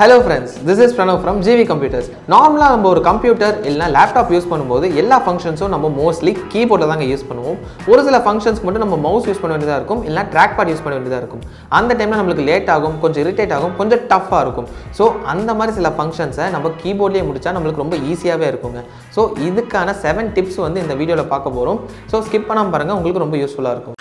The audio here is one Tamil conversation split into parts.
Hello friends, this is Pranav from GV Computers. Normally நம்ம ஒரு கம்ப்யூட்டர் இல்லனா லேப்டாப் யூஸ் பண்ணும்போது எல்லா ஃபங்க்ஷன்ஸும் நம்ம மோஸ்ட்லி கீபோர்ட்ல தான் யூஸ் பண்ணுவோம். ஒரு சில ஃபங்க்ஷன்ஸ்க்கு மட்டும் நம்ம மவுஸ் யூஸ் பண்ண வேண்டியதா இருக்கும் இல்லனா ட்ராக் பேட் யூஸ் பண்ண வேண்டியதா இருக்கும். அந்த டைம்ல நமக்கு லேட் ஆகும், கொஞ்சம் இரிட்டேட் ஆகும், கொஞ்சம் டஃப்பா இருக்கும். சோ அந்த மாதிரி சில ஃபங்க்ஷன்ஸை நம்ம கீபோர்ட்லயே முடிச்சா நமக்கு ரொம்ப ஈஸியாவே இருக்குங்க. சோ இதுக்கான 7 டிப்ஸ் வந்து இந்த வீடியோல பார்க்க போறோம். சோ ஸ்கிப் பண்ணாம பாருங்க, உங்களுக்கு ரொம்ப யூஸ்ஃபுல்லா இருக்கும்.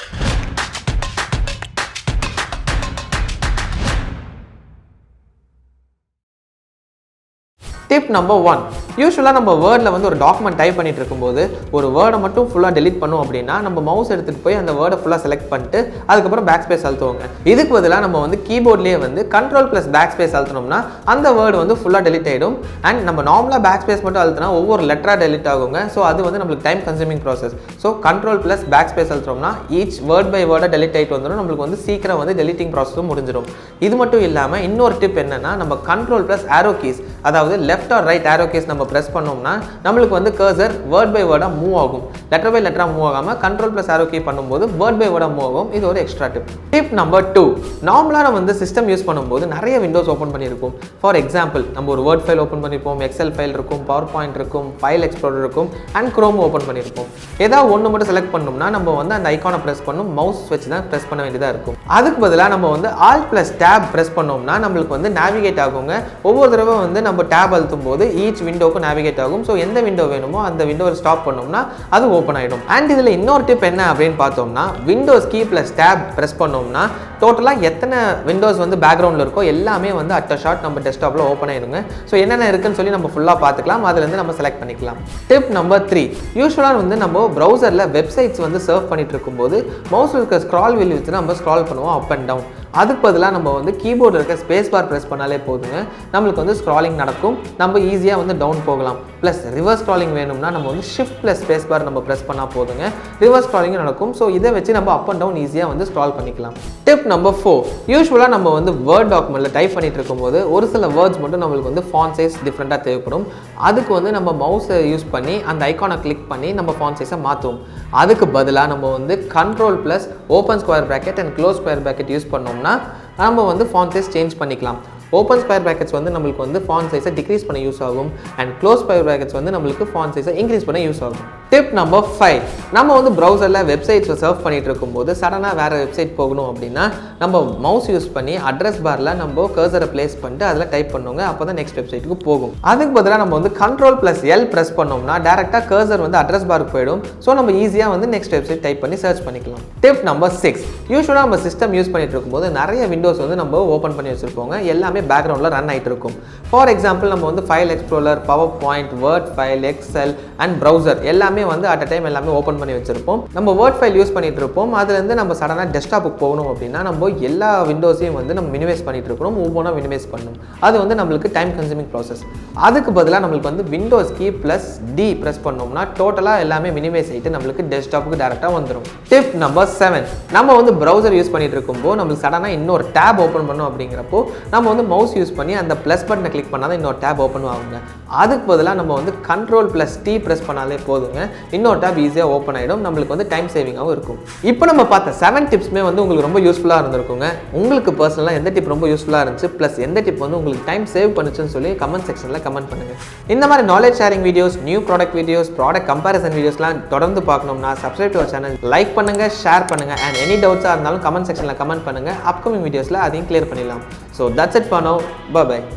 Tip number 1. யூசுவலாக நம்ம வேர்டில் வந்து ஒரு டாக்குமெண்ட் டைப் பண்ணிட்டு இருக்கும்போது ஒரு வேர்டை மட்டும் ஃபுல்லாக டெலிட் பண்ணோம் அப்படின்னா நம்ம மவுஸ் எடுத்துகிட்டு போய் அந்த வேர்டை ஃபுல்லாக செலக்ட் பண்ணிட்டு அதுக்கப்புறம் பேக் ஸ்பேஸ் அழுத்துவோங்க. இதுக்கு பதிலாக நம்ம வந்து கீபோர்ட்லேயே வந்து கண்ட்ரோல் ப்ளஸ் பேக் ஸ்பேஸ் அழுத்தினோம்னா அந்த வேர்டு வந்து ஃபுல்லாக டெலிட் ஆகிடும். அண்ட் நம்ம நார்மலாக பேக் ஸ்பேஸ் மட்டும் அழுத்தினா ஒவ்வொரு லெட்டராக டெலிட் ஆகுங்க. ஸோ அது வந்து நம்மளுக்கு time consuming process. So control plus backspace அழுத்தினோம்னா ஈச் வேர்ட் பை வேர்டாக டெலிட் ஆகிட்டு வந்துடும். நம்மளுக்கு வந்து சீக்கிரம் வந்து டெலிட்டிங் ப்ராசஸும் முடிஞ்சிடும். இது மட்டும் இல்லாமல் இன்னொரு டிப் என்னன்னா, நம்ம கண்ட்ரோல் ப்ளஸ் ஆரோ கீஸ், அதாவது left or right arrow keys நம்ம ப்ரெஸ் பண்ணோம்னா நம்மளுக்கு வந்து கர்சர் வேர்ட் பை வேர்டா மூவ் ஆகும். லெட்டர் பை லெட்டரா மூவ் ஆகாம கண்ட்ரோல் பிளஸ் ஆரோ கீ பண்ணும்போது வேர்ட் பை வேர்டா மூவ் ஆகும். இது ஒரு எக்ஸ்ட்ரா டிப். Tip number 2. நார்மலா நம்ம வந்து சிஸ்டம் யூஸ் பண்ணும்போது நிறைய விண்டோஸ் ஓப்பன் பண்ணியிருப்போம். ஃபார் எக்ஸாம்பிள் நம்ம ஒரு வேர்ட் ஃபைல் ஓப்பன் பண்ணியிருப்போம், எக்ஸல் ஃபைல் இருக்கும், பவர் பாயிண்ட் இருக்கும், ஃபைல் எக்ஸ்ப்ளோரர் இருக்கும், அண்ட் குரோம் ஓப்பன் பண்ணியிருப்போம். ஏதாவது ஒன்று மட்டும் செலக்ட் பண்ணோம்னா நம்ம வந்து அந்த ஐக்கானை ப்ரெஸ் பண்ணும், மவுஸ் வச்சு தான் ப்ரெஸ் பண்ண வேண்டியதாக இருக்கும். அதுக்கு பதிலாக நம்ம வந்து ஆல்ட் பிளஸ் டேப் ப்ரெஸ் பண்ணோம்னா நம்மளுக்கு வந்து நேவிகேட் ஆகுங்க. ஒவ்வொரு தடவை வந்து நம்ம டேப் அழுத்தும் போது ஈச் விண்டோக்கு நேவிகேட் ஆகும். ஸோ எந்த விண்டோ வேணுமோ அந்த விண்டோவை ஸ்டாப் பண்ணோம்னா அது ஓப்பன் ஆகிடும். அண்ட் இதில் இன்னொரு டிப் என்ன அப்படின்னு பார்த்தோம்னா, Windows key plus tab press பண்ணோம்னா டோட்டலாக எத்தனை விண்டோஸ் வந்து பேக்ரவுண்டில் இருக்கோ எல்லாமே வந்து அட் அ ஷாட் நம்ம டெஸ்க்டாப்பில் ஓப்பன் ஆகிடுங்க. ஸோ என்னென்ன இருக்குன்னு சொல்லி நம்ம ஃபுல்லாக பார்த்துக்கலாம், அதுலேருந்து நம்ம செலக்ட் பண்ணிக்கலாம். Tip number 3. யூஸ்வலாக வந்து நம்ம ப்ரௌசரில் வெப்சைட்ஸ் வந்து சர்வ் பண்ணிட்டு இருக்கும்போது மவுஸில் இருக்க ஸ்க்ரால் வீல் வச்சு நம்ம ஸ்க்ரால் பண்ணுவோம் அப் அண்ட் டவுன். அதுக்கு பதிலாக நம்ம வந்து கீபோர்டில் இருக்க ஸ்பேஸ் பார் ப்ரெஸ் பண்ணாலே போதுங்க, நம்மளுக்கு வந்து ஸ்க்ராலிங் நடக்கும், நம்ம ஈஸியாக வந்து டவுன் போகலாம். ப்ளஸ் ரிவர்ஸ் ஸ்க்ராலிங் வேணும்னா நம்ம வந்து ஷிஃப்ட் ப்ளஸ் ஸ்பேஸ் பார் நம்ம ப்ரெஸ் பண்ணால் போதுங்க, ரிவர்ஸ் ஸ்க்ராலிங்கும் நடக்கும். ஸோ இதை வச்சு நம்ம அப் அண்ட் டவுன் ஈஸியாக வந்து ஸ்க்ரால் பண்ணிக்கலாம். Tip number 4. யூஸ்வலாக நம்ம வந்து வேர்ட் டாக்குமெண்ட்டில் டைப் பண்ணிட்டு இருக்கும்போது ஒரு சில வேர்ட்ஸ் மட்டும் நம்மளுக்கு வந்து ஃபாண்ட் சைஸ் டிஃப்ரெண்ட்டாக தேவைப்படும். அதுக்கு வந்து நம்ம மவுஸை யூஸ் பண்ணி அந்த ஐக்கானை கிளிக் பண்ணி நம்ம ஃபாண்ட் சைஸை மாற்றுவோம். அதுக்கு பதிலாக நம்ம வந்து control plus open square bracket and close square bracket use பண்ணோம்னா நம்ம வந்து ஃபாண்ட் சைஸ் சேஞ்ச் பண்ணிக்கலாம். ஓப்பன் ஸ்கொயர் ப்ராக்கெட்ஸ் வந்து நம்மளுக்கு வந்து ஃபாண்ட் சைஸை டிக்ரீஸ் பண்ண யூஸ் ஆகும். அண்ட் க்ளோஸ் ஸ்கொயர் ப்ராக்கெட்ஸ் வந்து நம்மளுக்கு ஃபாண்ட் சைஸை இன்க்ரீஸ் பண்ண யூஸ் ஆகும். Tip number 5. நம்ம வந்து ப்ரௌசரில் வெப்சைட்ஸை சர்வ் பண்ணிட்டு இருக்கும்போது சடனாக வேறு வெப்சைட் போகணும் அப்படின்னா நம்ம மவுஸ் யூஸ் பண்ணி அட்ரஸ் பாரில் நம்ம கர்சரை பிளேஸ் பண்ணிட்டு அதில் டைப் பண்ணுவோங்க. அப்போ தான் நெக்ஸ்ட் வெப்சைட்டுக்கு போகும். அதுக்கு பதிலாக நம்ம வந்து கண்ட்ரோல் ப்ளஸ் எல் ப்ரெஸ் பண்ணோம்னா டேரெக்டாக கர்சர் வந்து அட்ரஸ் பாருக்கு போயிடும். ஸோ நம்ம ஈஸியாக வந்து நெக்ஸ்ட் வெப்சைட் டைப் பண்ணி சர்ச் பண்ணிக்கலாம். Tip number 6. யூஸ்வலாக நம்ம சிஸ்டம் யூஸ் பண்ணிட்டு இருக்கும்போது நிறைய விண்டோஸ் வந்து நம்ம ஓப்பன் பண்ணி வச்சுருப்போங்க, எல்லாமே பேக்ரவுண்டில் ரன் ஆகிட்டு இருக்கும். ஃபார் எக்ஸாம்பிள் நம்ம வந்து file explorer, PowerPoint, Word file, Excel and browser எல்லாமே வந்து அட் அ டைம் எல்லாமே ஓப்பன் பண்ணி வச்சிருப்போம். நம்ம வேர்ட் ஃபைல் யூஸ் பண்ணிட்டு இருப்போம், அதுலேருந்து நம்ம சடனாக டெஸ்க்டாப்புக்கு போகணும் அப்படின்னா நம்ம எல்லா விண்டோஸையும் வந்து நம்ம மினிமைஸ் பண்ணிட்டு இருக்கணும், ஒவ்வொன்றா மினிமைஸ் பண்ணணும். அது வந்து நம்மளுக்கு டைம் கன்சூமிங் ப்ராசஸ். அதுக்கு பதிலாக நம்மளுக்கு வந்து Windows key plus D press பண்ணோம்னா டோட்டலாக எல்லாமே மினிமைஸ் ஆகிட்டு நம்மளுக்கு டெஸ்க்டாப்புக்கு டேரெக்டாக வந்துடும். Tip number 7. நம்ம வந்து ப்ரௌசர் யூஸ் பண்ணிட்டு இருக்கும்போது நம்மளுக்கு சடனாக இன்னொரு டேப் ஓப்பன் பண்ணோம் அப்படிங்கிறப்போ நம்ம வந்து மவுஸ் யூஸ் பண்ணி அந்த ப்ளஸ் பட்டனை கிளிக் பண்ணால் இன்னொரு டேப் ஓப்பன் ஆகுங்க. அதுக்கு பதிலாக நம்ம வந்து கண்ட்ரோல் ப்ளஸ் டி ப்ரெஸ் பண்ணாலே போதுங்க, இன்னொரு டேப் ஈஸியாக ஓப்பன் ஆகிடும். நம்மளுக்கு வந்து டைம் சேவிங்காகவும் இருக்கும். இப்போ நம்ம பார்த்த 7 டிப்ஸ்மே வந்து உங்களுக்கு ரொம்ப யூஸ்ஃபுல்லாக இருந்திருக்குங்க. உங்களுக்கு பர்சனலாக எந்த டிப் ரொம்ப யூஸ்ஃபுல்லாக இருந்துச்சு, ப்ளஸ் எந்த டிப் வந்து உங்களுக்கு டைம் சேவ் பண்ணுச்சுன்னு சொல்லி கமெண்ட் செக்ஷனில் கமெண்ட் பண்ணுங்கள். இந்த மாதிரி knowledge sharing videos, new product videos, product comparison வீடியோஸ்லாம் தொடர்ந்து பார்க்கணும்னா subscribe to our channel, like பண்ணுங்கள், ஷேர் பண்ணுங்கள். அண்ட் எனி டவுட்ஸாக இருந்தாலும் கமெண்ட் செக்ஷனில் கமெண்ட் பண்ணுங்கள். அப்கமிங் வீடியோஸில் அதையும் கிளியர் பண்ணிடலாம். So that's it for now. Bye by.